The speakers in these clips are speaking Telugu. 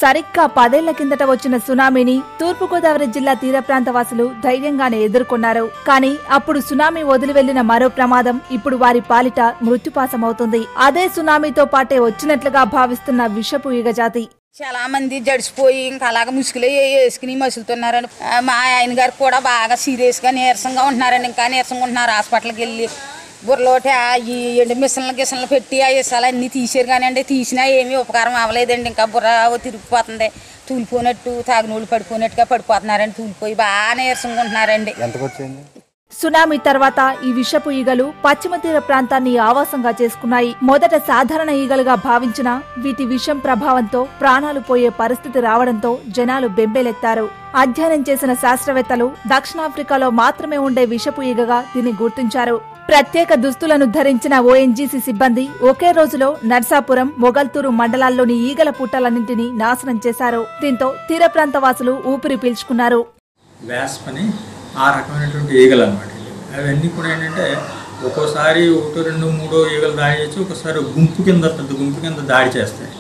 సరిగ్గా 10 ఏళ్ల కిందట వచ్చిన సునామీని తూర్పుగోదావరి జిల్లా తీర ప్రాంత వాసులు ధైర్యంగానే ఎదుర్కొన్నారు. కానీ అప్పుడు సునామీ వదిలి వెళ్లిన మరో ప్రమాదం ఇప్పుడు వారి పాలిట మృత్యుపాసమవుతుంది. అదే సునామీతో పాటే వచ్చినట్లుగా భావిస్తున్న విషపు ఈగజాతి. చాలా మంది జడిసిపోయి ఇంకా అలాగ ముసుగులే వేసుకుని మసులుతున్నారని. మా ఆయన గారు కూడా బాగా సీరియస్గా నీరసంగా ఉంటున్నారండి. ఇంకా నీరసంగా ఉంటున్నారు. హాస్పిటల్కి వెళ్ళి బుర్రలోటి ఈ ఎండు మిషన్లు పెట్టి ఆ ఇసాలు అన్నీ తీసారు. కానీ అండి తీసినా ఏమీ ఉపకారం అవ్వలేదండి. ఇంకా బుర్ర తిరిగిపోతుంది. తూలిపోయినట్టు తాగినోళ్ళు పడిపోయినట్టుగా పడిపోతున్నారండి. తూలిపోయి బాగా నీరసంగా ఉంటున్నారండి. సునామీ తర్వాత ఈ విషపు ఈగలు పశ్చిమ తీర ప్రాంతాన్ని ఆవాసంగా చేసుకున్నాయి. మొదట సాధారణ ఈగలుగా భావించిన వీటి విషం ప్రభావంతో ప్రాణాలు పోయే పరిస్థితి రావడంతో జనాలు బెంబేలెత్తారు. అధ్యయనం చేసిన శాస్త్రవేత్తలు దక్షిణాఫ్రికాలో మాత్రమే ఉండే విషపు ఈగగా దీన్ని గుర్తించారు. ప్రత్యేక దుస్తులను ధరించిన ఓఎన్జీసీ సిబ్బంది ఒకే రోజులో నర్సాపురం, మొగల్తూరు మండలాల్లోని ఈగల పుట్టలన్నింటినీ నాశనం చేశారు. దీంతో తీర ప్రాంత వాసులు ఊపిరి పీల్చుకున్నారు. ఆ రకమైనటువంటి ఈగలు అన్నమాట. అవన్నీ కూడా ఏంటంటే ఒక్కోసారి 1, 2, 3 ఈగలు దాడి చేసి ఒకసారి పెద్ద గుంపు కింద దాడి చేస్తాయి.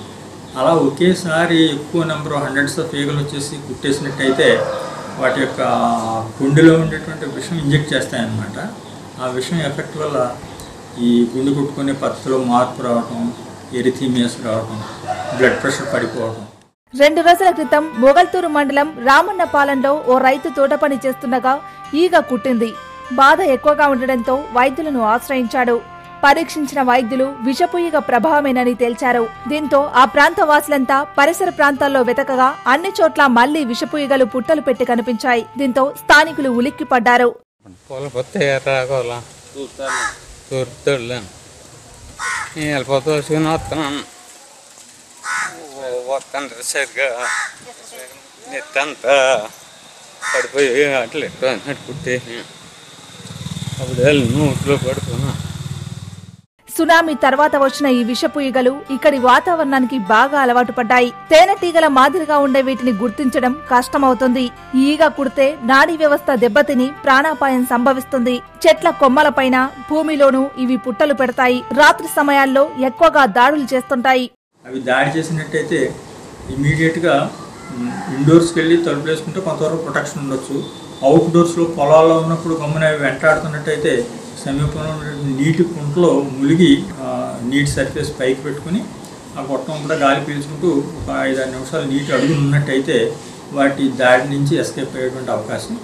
అలా ఒకేసారి ఎక్కువ నెంబర్ హండ్రెడ్స్ ఆఫ్ ఈగలు వచ్చేసి కుట్టేసినట్టయితే వాటి యొక్క గుండెలో ఉండేటువంటి విషం ఇంజెక్ట్ చేస్తాయన్నమాట. ఆ విషం ఎఫెక్ట్ వల్ల ఈ గుండె కొట్టుకునే పద్ధతిలో మార్పు రావటం, ఎరిథీమియాస్ రావటం, బ్లడ్ ప్రెషర్ పడిపోవటం. 2 రోజుల క్రితం మొగల్తూరు మండలం రామన్నపాలెంలో ఓ రైతు తోట పని చేస్తుండగా ఈగ కుట్టింది. బాధ ఎక్కువగా ఉండడంతో వైద్యులను ఆశ్రయించాడు. పరీక్షించిన వైద్యులు విషపు ఈగ ప్రభావమేనని తేల్చారు. దీంతో ఆ ప్రాంత వాసులంతా పరిసర ప్రాంతాల్లో వెతకగా అన్ని చోట్ల మళ్లీ విషపు ఈగలు పుట్టలు పెట్టి కనిపించాయి. దీంతో స్థానికులు ఉలిక్కిపడ్డారు. సరిగ్గా నెత్తంతా పడిపోయి అట్లా అన్నట్టు కుట్టేసి అప్పుడు నోట్లో పడుతున్నా. సునామీ తర్వాత వచ్చిన ఈ విషపు ఈగలు ఇక్కడి వాతావరణానికి బాగా అలవాటు పడ్డాయి. తేనెటీగల మాదిరిగా ఉండే వీటిని గుర్తించడం కష్టమవుతుంది. ఈ ఈగ కుడితే నాడీ వ్యవస్థ దెబ్బతిని ప్రాణాపాయం సంభవిస్తుంది. చెట్ల కొమ్మలపైన, భూమిలోనూ ఇవి పుట్టలు పెడతాయి. రాత్రి సమయాల్లో ఎక్కువగా దాడులు చేస్తుంటాయి. అవి దాడి చేసినట్టయితే ఇమీడియట్గా ఇండోర్స్కి వెళ్ళి తలుపులు వేసుకుంటే కొంతవరకు ప్రొటెక్షన్ ఉండొచ్చు. అవుట్డోర్స్లో పొలాల్లో ఉన్నప్పుడు గమ్మున అవి వెంటాడుతున్నట్టయితే సమీపంలో నీటి కుంటలో ములిగి నీటి సర్ఫేస్ పైకి పెట్టుకుని ఆ గొట్టం కూడా గాలి పీల్చుకుంటూ ఒక 5-6 నిమిషాలు నీటి అడుగులు ఉన్నట్టయితే వాటి దాడి నుంచి ఎస్కేప్ అయ్యేటువంటి అవకాశం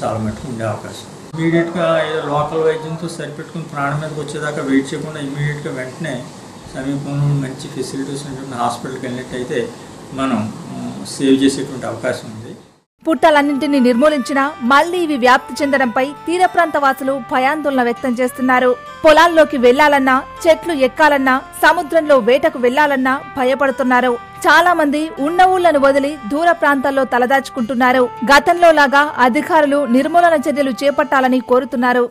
చాలా మటుకు ఉండే అవకాశం. ఇమీడియట్గా ఏదో లోకల్ వైద్యంతో సరిపెట్టుకుని ప్రాణం మీదకి వచ్చేదాకా వెయిట్ చేయకుండా ఇమీడియట్గా వెంటనే సమీపంలో మంచి ఫెసిలిటీస్ ఉన్నటువంటి హాస్పిటల్కి వెళ్ళినట్టయితే మనం సేవ్ చేసేటువంటి అవకాశం ఉంది. పుట్టలన్నింటినీ నిర్మూలించినా మళ్లీ ఇవి వ్యాప్తి చెందడంపై తీర ప్రాంత వాసులు భయాందోళన వ్యక్తం చేస్తున్నారు. పొలాల్లోకి వెళ్లాలన్నా, చెట్లు ఎక్కాలన్నా, సముద్రంలో వేటకు వెళ్లాలన్నా భయపడుతున్నారు. చాలా మంది ఉన్న ఊళ్లను వదిలి దూర ప్రాంతాల్లో తలదాచుకుంటున్నారు. గతంలో లాగా అధికారులు నిర్మూలన చర్యలు చేపట్టాలని కోరుతున్నారు.